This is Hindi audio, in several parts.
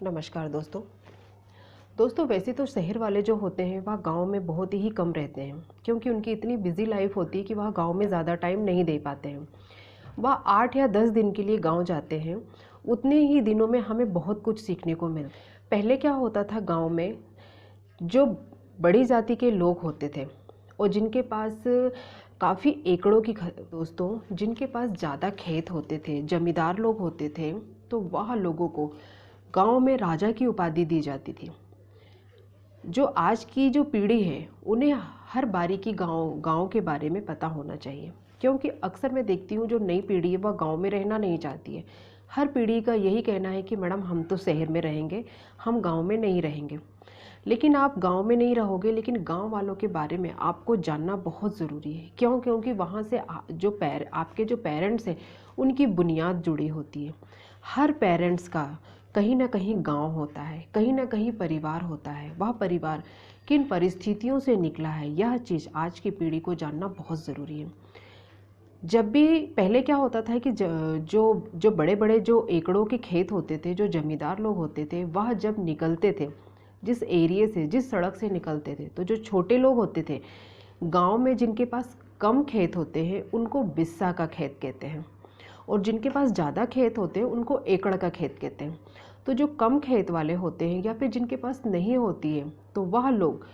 नमस्कार दोस्तों। दोस्तों वैसे तो शहर वाले जो होते हैं वह गांव में बहुत ही कम रहते हैं, क्योंकि उनकी इतनी बिजी लाइफ होती है कि वह गांव में ज़्यादा टाइम नहीं दे पाते हैं। वह 8 या 10 दिन के लिए गांव जाते हैं। उतने ही दिनों में हमें बहुत कुछ सीखने को मिलता है। पहले क्या होता था, गांव में जो बड़ी जाति के लोग होते थे और जिनके पास काफ़ी एकड़ों की दोस्तों जिनके पास ज़्यादा खेत होते थे, जमींदार लोग होते थे, तो वह लोगों को गांव में राजा की उपाधि दी जाती थी। जो आज की जो पीढ़ी है उन्हें हर बारीकी गांव के बारे में पता होना चाहिए, क्योंकि अक्सर मैं देखती हूँ जो नई पीढ़ी है वह गांव में रहना नहीं चाहती है। हर पीढ़ी का यही कहना है कि मैडम हम तो शहर में रहेंगे, हम गांव में नहीं रहेंगे। लेकिन आप गांव में नहीं रहोगे, लेकिन गांव वालों के बारे में आपको जानना बहुत ज़रूरी है। क्यों? क्योंकि वहाँ से आपके जो पेरेंट्स हैं उनकी बुनियाद जुड़ी होती है। हर पेरेंट्स का कहीं ना कहीं गांव होता है, कहीं ना कहीं परिवार होता है। वह परिवार किन परिस्थितियों से निकला है, यह चीज़ आज की पीढ़ी को जानना बहुत ज़रूरी है। जब भी पहले क्या होता था कि जो बड़े बड़े जो एकड़ों के खेत होते थे, जो जमींदार लोग होते थे, वह जब निकलते थे जिस एरिए से, जिस सड़क से निकलते थे, तो जो छोटे लोग होते थे गांव में, जिनके पास कम खेत होते हैं उनको बिस्सा का खेत कहते हैं, और जिनके पास ज़्यादा खेत होते हैं उनको एकड़ का खेत कहते हैं। तो जो कम खेत वाले होते हैं या फिर जिनके पास नहीं होती है, तो वह लोग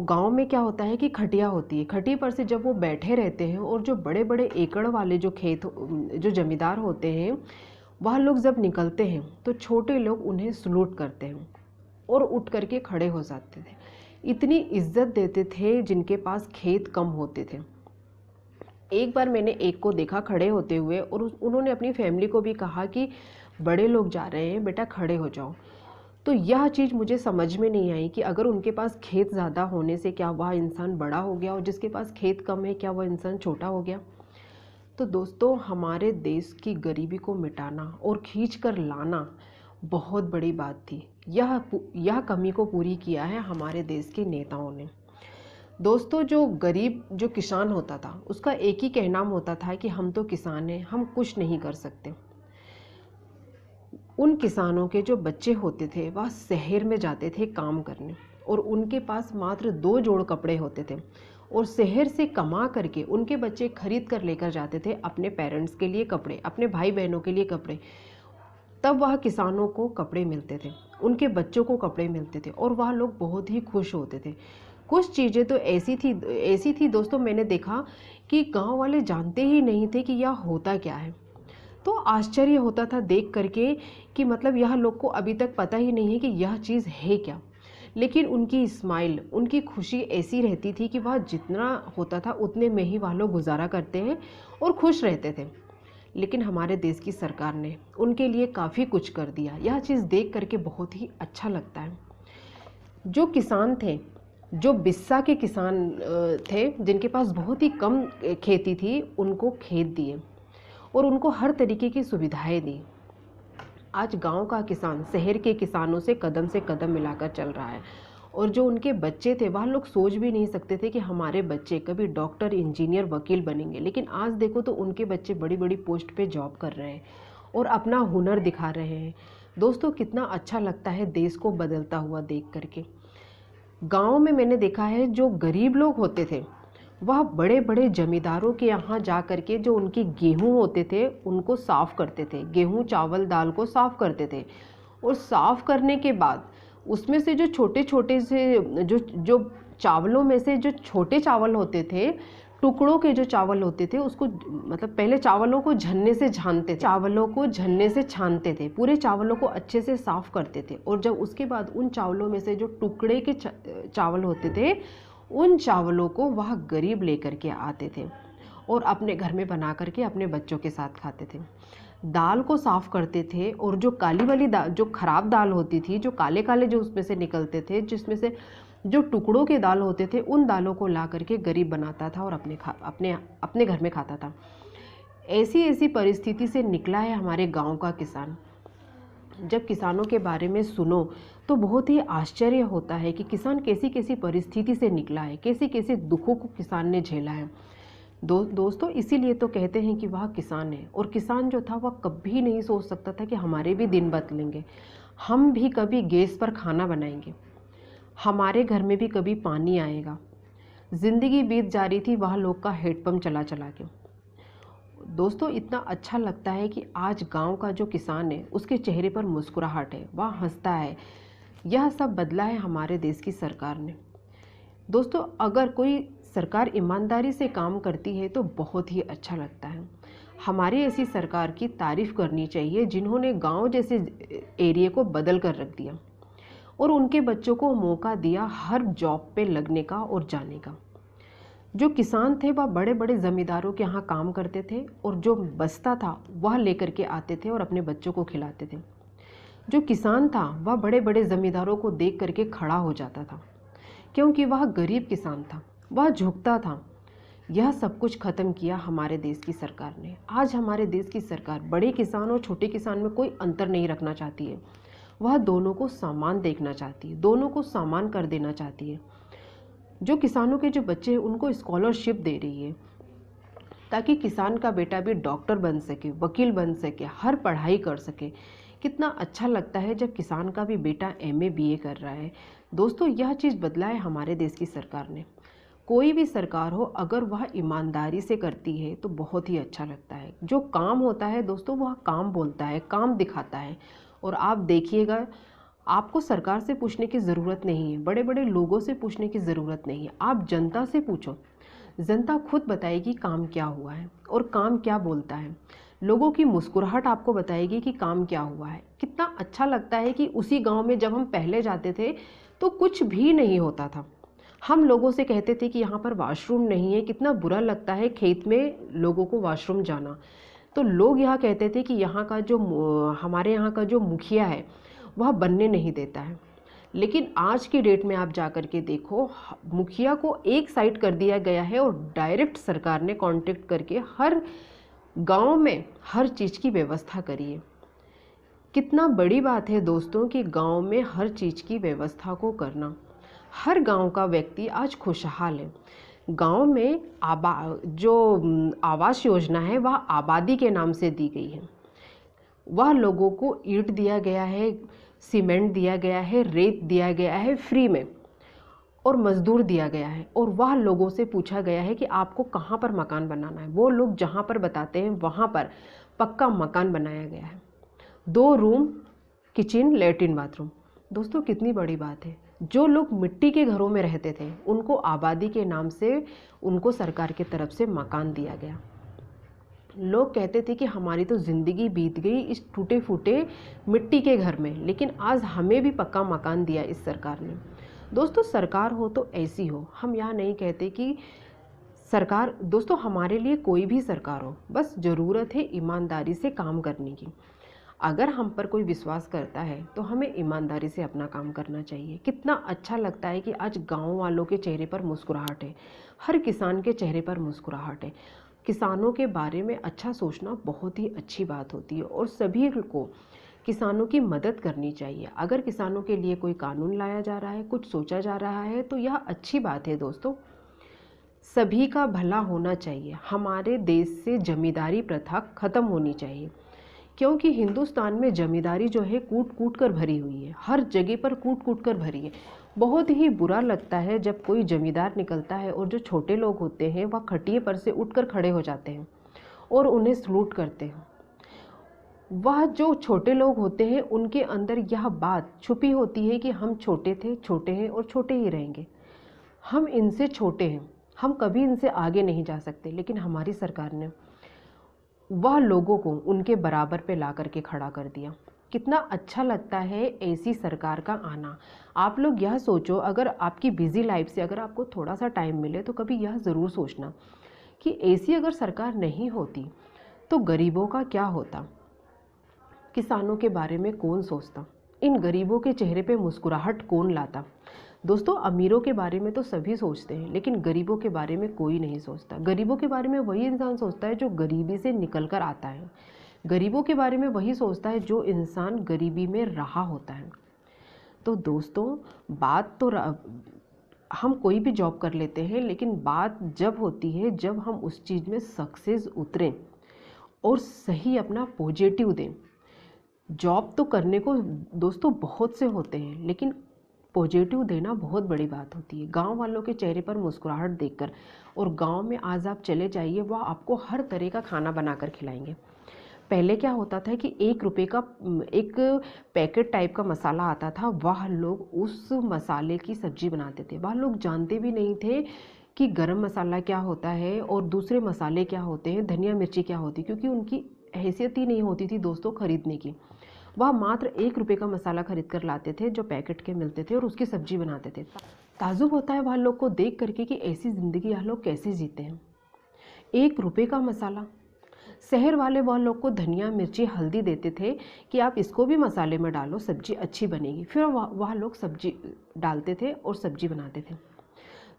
गांव में क्या होता है कि खटिया होती है, खटी पर से जब वो बैठे रहते हैं, और जो बड़े बड़े एकड़ वाले जो जमींदार होते हैं वह लोग जब निकलते हैं तो छोटे लोग उन्हें सलूट करते हैं और उठ करके खड़े हो जाते थे। इतनी इज्जत देते थे जिनके पास खेत कम होते थे। एक बार मैंने एक को देखा खड़े होते हुए, और उन्होंने अपनी फैमिली को भी कहा कि बड़े लोग जा रहे हैं, बेटा खड़े हो जाओ। तो यह चीज़ मुझे समझ में नहीं आई कि अगर उनके पास खेत ज़्यादा होने से क्या वह इंसान बड़ा हो गया, और जिसके पास खेत कम है क्या वह इंसान छोटा हो गया। तो दोस्तों हमारे देश की गरीबी को मिटाना और खींच कर लाना बहुत बड़ी बात थी। यह कमी को पूरी किया है हमारे देश के नेताओं ने। दोस्तों जो गरीब जो किसान होता था उसका एक ही कहना होता था कि हम तो किसान हैं, हम कुछ नहीं कर सकते। उन किसानों के जो बच्चे होते थे वह शहर में जाते थे काम करने, और उनके पास मात्र 2 जोड़ कपड़े होते थे, और शहर से कमा करके उनके बच्चे खरीद कर लेकर जाते थे अपने पेरेंट्स के लिए कपड़े, अपने भाई बहनों के लिए कपड़े। तब वह किसानों को कपड़े मिलते थे, उनके बच्चों को कपड़े मिलते थे, और वह लोग बहुत ही खुश होते थे। कुछ चीज़ें तो ऐसी थी दोस्तों, मैंने देखा कि गांव वाले जानते ही नहीं थे कि यह होता क्या है। तो आश्चर्य होता था देख करके कि मतलब यह लोग को अभी तक पता ही नहीं है कि यह चीज़ है क्या। लेकिन उनकी स्माइल, उनकी खुशी ऐसी रहती थी कि वह जितना होता था उतने में ही वह लोग गुजारा करते हैं और खुश रहते थे। लेकिन हमारे देश की सरकार ने उनके लिए काफ़ी कुछ कर दिया। यह चीज़ देख करके बहुत ही अच्छा लगता है। जो किसान थे, जो बिस्सा के किसान थे, जिनके पास बहुत ही कम खेती थी, उनको खेत दिए और उनको हर तरीके की सुविधाएं दी। आज गांव का किसान शहर के किसानों से कदम मिलाकर चल रहा है, और जो उनके बच्चे थे वह लोग सोच भी नहीं सकते थे कि हमारे बच्चे कभी डॉक्टर, इंजीनियर, वकील बनेंगे। लेकिन आज देखो तो उनके बच्चे बड़ी बड़ी पोस्ट पे जॉब कर रहे हैं और अपना हुनर दिखा रहे हैं। दोस्तों कितना अच्छा लगता है देश को बदलता हुआ देख करके। गाँव में मैंने देखा है जो गरीब लोग होते थे वह बड़े बड़े जमींदारों के यहाँ जा कर के जो उनके गेहूँ होते थे उनको साफ़ करते थे, गेहूँ चावल दाल को साफ़ करते थे, और साफ़ करने के बाद उसमें से जो छोटे छोटे से जो चावलों में से जो छोटे चावल होते थे, टुकड़ों के जो चावल होते थे, उसको मतलब पहले चावलों को झन्ने से छानते थे, पूरे चावलों को अच्छे से साफ़ करते थे, और जब उसके बाद उन चावलों में से जो टुकड़े के चावल होते थे उन चावलों को वह गरीब लेकर के आते थे और अपने घर में बना करके अपने बच्चों के साथ खाते थे। दाल को साफ़ करते थे, और जो काली वाली दाल, जो ख़राब दाल होती थी, जो काले काले जो उसमें से निकलते थे, जिसमें से जो टुकड़ों के दाल होते थे, उन दालों को ला करके गरीब बनाता था और अपने घर में खाता था। ऐसी ऐसी परिस्थिति से निकला है हमारे गाँव का किसान। जब किसानों के बारे में सुनो तो बहुत ही आश्चर्य होता है कि किसान कैसी कैसी परिस्थिति से निकला है, कैसे कैसे दुखों को किसान ने झेला है। दोस्तों इसीलिए तो कहते हैं कि वह किसान है, और किसान जो था वह कभी नहीं सोच सकता था कि हमारे भी दिन बदलेंगे, हम भी कभी गैस पर खाना बनाएंगे, हमारे घर में भी कभी पानी आएगा। ज़िंदगी बीत जा रही थी वह लोग का हैंडपम्प चला चला के। दोस्तों इतना अच्छा लगता है कि आज गांव का जो किसान है उसके चेहरे पर मुस्कुराहट है, वह हंसता है। यह सब बदला है हमारे देश की सरकार ने। दोस्तों अगर कोई सरकार ईमानदारी से काम करती है तो बहुत ही अच्छा लगता है। हमारी ऐसी सरकार की तारीफ़ करनी चाहिए जिन्होंने गांव जैसे एरिया को बदल कर रख दिया और उनके बच्चों को मौका दिया हर जॉब पे लगने का और जाने का। जो किसान थे वह बड़े बड़े ज़मींदारों के यहाँ काम करते थे और जो बचता था वह लेकर के आते थे और अपने बच्चों को खिलाते थे। जो किसान था वह बड़े बड़े ज़मींदारों को देख करके खड़ा हो जाता था, क्योंकि वह गरीब किसान था, वह झुकता था। यह सब कुछ ख़त्म किया हमारे देश की सरकार ने। आज हमारे देश की सरकार बड़े किसान और छोटे किसान में कोई अंतर नहीं रखना चाहती है। वह दोनों को समान देखना चाहती है, दोनों को समान कर देना चाहती है। जो किसानों के जो बच्चे हैं उनको स्कॉलरशिप दे रही है ताकि किसान का बेटा भी डॉक्टर बन सके, वकील बन सके, हर पढ़ाई कर सके। कितना अच्छा लगता है जब किसान का भी बेटा एमए बीए कर रहा है। दोस्तों यह चीज़ बदला है हमारे देश की सरकार ने। कोई भी सरकार हो अगर वह ईमानदारी से करती है तो बहुत ही अच्छा लगता है। जो काम होता है दोस्तों वह काम बोलता है, काम दिखाता है। और आप देखिएगा, आपको सरकार से पूछने की ज़रूरत नहीं है, बड़े बड़े लोगों से पूछने की ज़रूरत नहीं है। आप जनता से पूछो, जनता खुद बताएगी काम क्या हुआ है और काम क्या बोलता है। लोगों की मुस्कुराहट आपको बताएगी कि काम क्या हुआ है। कितना अच्छा लगता है कि उसी गांव में जब हम पहले जाते थे तो कुछ भी नहीं होता था। हम लोगों से कहते थे कि यहाँ पर वॉशरूम नहीं है, कितना बुरा लगता है खेत में लोगों को वॉशरूम जाना। तो लोग यह कहते थे कि यहाँ का जो हमारे यहाँ का जो मुखिया है वह बनने नहीं देता है। लेकिन आज की डेट में आप जा कर के देखो, मुखिया को एक साइड कर दिया गया है और डायरेक्ट सरकार ने कांटेक्ट करके हर गांव में हर चीज़ की व्यवस्था करी है। कितना बड़ी बात है दोस्तों कि गांव में हर चीज़ की व्यवस्था को करना। हर गांव का व्यक्ति आज खुशहाल है। गांव में जो आवास योजना है वह आबादी के नाम से दी गई है। वह लोगों को ईंट दिया गया है, सीमेंट दिया गया है, रेत दिया गया है फ्री में, और मज़दूर दिया गया है। और वह लोगों से पूछा गया है कि आपको कहाँ पर मकान बनाना है। वो लोग जहाँ पर बताते हैं वहाँ पर पक्का मकान बनाया गया है। 2 रूम, किचन, लेटरिन, बाथरूम। दोस्तों कितनी बड़ी बात है। जो लोग मिट्टी के घरों में रहते थे उनको आबादी के नाम से उनको सरकार की तरफ से मकान दिया गया। लोग कहते थे कि हमारी तो ज़िंदगी बीत गई इस टूटे फूटे मिट्टी के घर में, लेकिन आज हमें भी पक्का मकान दिया इस सरकार ने। दोस्तों सरकार हो तो ऐसी हो। हम यहाँ नहीं कहते कि सरकार, दोस्तों हमारे लिए कोई भी सरकार हो, बस ज़रूरत है ईमानदारी से काम करने की। अगर हम पर कोई विश्वास करता है तो हमें ईमानदारी से अपना काम करना चाहिए। कितना अच्छा लगता है कि आज गाँव वालों के चेहरे पर मुस्कुराहट है, हर किसान के चेहरे पर मुस्कुराहट है। किसानों के बारे में अच्छा सोचना बहुत ही अच्छी बात होती है और सभी को किसानों की मदद करनी चाहिए। अगर किसानों के लिए कोई कानून लाया जा रहा है, कुछ सोचा जा रहा है तो यह अच्छी बात है। दोस्तों सभी का भला होना चाहिए। हमारे देश से जमींदारी प्रथा ख़त्म होनी चाहिए, क्योंकि हिंदुस्तान में जमींदारी जो है कूट कूट कर भरी हुई है, हर जगह पर कूट कूट कर भरी है। बहुत ही बुरा लगता है जब कोई जमींदार निकलता है और जो छोटे लोग होते हैं वह खटिए पर से उठकर खड़े हो जाते हैं और उन्हें सलूट करते हैं। वह जो छोटे लोग होते हैं उनके अंदर यह बात छुपी होती है कि हम छोटे थे, छोटे हैं और छोटे ही रहेंगे। हम इनसे छोटे हैं, हम कभी इनसे आगे नहीं जा सकते। लेकिन हमारी सरकार ने वह लोगों को उनके बराबर पे ला करके खड़ा कर दिया। कितना अच्छा लगता है ऐसी सरकार का आना। आप लोग यह सोचो, अगर आपकी बिजी लाइफ से अगर आपको थोड़ा सा टाइम मिले तो कभी यह ज़रूर सोचना कि ऐसी अगर सरकार नहीं होती तो गरीबों का क्या होता, किसानों के बारे में कौन सोचता, इन गरीबों के चेहरे पे मुस्कुराहट कौन लाता। दोस्तों अमीरों के बारे में तो सभी सोचते हैं, लेकिन गरीबों के बारे में कोई नहीं सोचता। गरीबों के बारे में वही इंसान सोचता है जो गरीबी से निकल कर आता है। गरीबों के बारे में वही सोचता है जो इंसान गरीबी में रहा होता है। तो दोस्तों बात तो हम कोई भी जॉब कर लेते हैं, लेकिन बात जब होती है जब हम उस चीज़ में सक्सेस उतरें और सही अपना पॉजिटिव दें। जॉब तो करने को दोस्तों बहुत से होते हैं, लेकिन पॉजिटिव देना बहुत बड़ी बात होती है। गांव वालों के चेहरे पर मुस्कुराहट देखकर, और गांव में आज आप चले जाइए, वह आपको हर तरह का खाना बनाकर खिलाएंगे। पहले क्या होता था कि 1 रुपये का एक पैकेट टाइप का मसाला आता था, वह लोग उस मसाले की सब्जी बनाते थे। वह लोग जानते भी नहीं थे कि गरम मसाला क्या होता है और दूसरे मसाले क्या होते हैं, धनिया मिर्ची क्या होती, क्योंकि उनकी हैसियत ही नहीं होती थी दोस्तों खरीदने की। वह मात्र 1 रुपये का मसाला खरीद कर लाते थे जो पैकेट के मिलते थे, और उसकी सब्जी बनाते थे। ताजुब होता है वह लोग को देख करके कि ऐसी ज़िंदगी यह लोग कैसे जीते हैं। 1 रुपये का मसाला। शहर वाले वह लोग को धनिया मिर्ची हल्दी देते थे कि आप इसको भी मसाले में डालो, सब्जी अच्छी बनेगी। फिर वह लोग सब्जी डालते थे और सब्जी बनाते थे।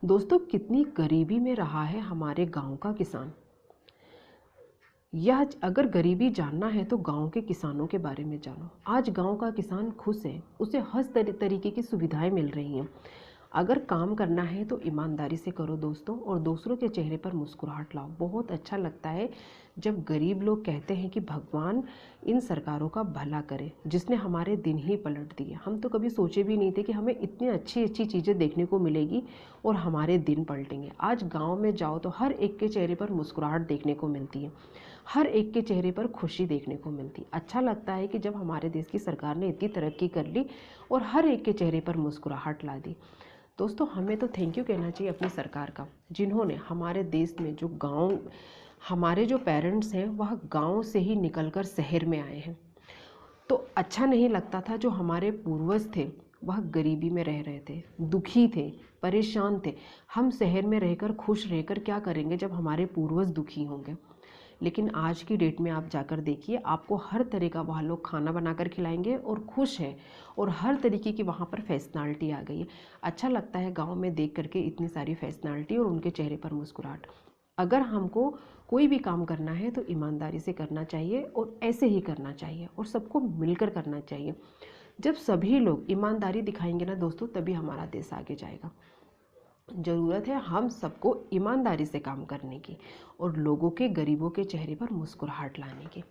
दोस्तों, कितनी गरीबी में रहा है हमारे गांव का किसान। यह अगर गरीबी जानना है तो गांव के किसानों के बारे में जानो। आज गांव का किसान खुश है, उसे हर तरीके की सुविधाएं मिल रही हैं। अगर काम करना है तो ईमानदारी से करो दोस्तों, और दूसरों के चेहरे पर मुस्कुराहट लाओ। बहुत अच्छा लगता है जब गरीब लोग कहते हैं कि भगवान इन सरकारों का भला करे जिसने हमारे दिन ही पलट दिए। हम तो कभी सोचे भी नहीं थे कि हमें इतनी अच्छी अच्छी चीज़ें देखने को मिलेगी और हमारे दिन पलटेंगे। आज गांव में जाओ तो हर एक के चेहरे पर मुस्कुराहट देखने को मिलती है, हर एक के चेहरे पर खुशी देखने को मिलती। अच्छा लगता है कि जब हमारे देश की सरकार ने इतनी तरक्की कर ली और हर एक के चेहरे पर मुस्कुराहट ला दी। दोस्तों, हमें तो थैंक यू कहना चाहिए अपनी सरकार का, जिन्होंने हमारे देश में जो गांव, हमारे जो पेरेंट्स हैं वह गांव से ही निकलकर शहर में आए हैं। तो अच्छा नहीं लगता था, जो हमारे पूर्वज थे वह गरीबी में रह रहे थे, दुखी थे, परेशान थे। हम शहर में रहकर खुश रहकर क्या करेंगे जब हमारे पूर्वज दुखी होंगे। लेकिन आज की डेट में आप जाकर देखिए, आपको हर तरह का वहाँ लोग खाना बनाकर खिलाएंगे और खुश हैं, और हर तरीके की वहाँ पर फैशनलिटी आ गई है। अच्छा लगता है गांव में देख करके इतनी सारी फैशनलिटी और उनके चेहरे पर मुस्कुराहट। अगर हमको कोई भी काम करना है तो ईमानदारी से करना चाहिए, और ऐसे ही करना चाहिए, और सबको मिलकर करना चाहिए। जब सभी लोग ईमानदारी दिखाएंगे ना दोस्तों, तभी हमारा देश आगे जाएगा। ज़रूरत है हम सबको ईमानदारी से काम करने की और लोगों के, गरीबों के चेहरे पर मुस्कुराहट लाने की।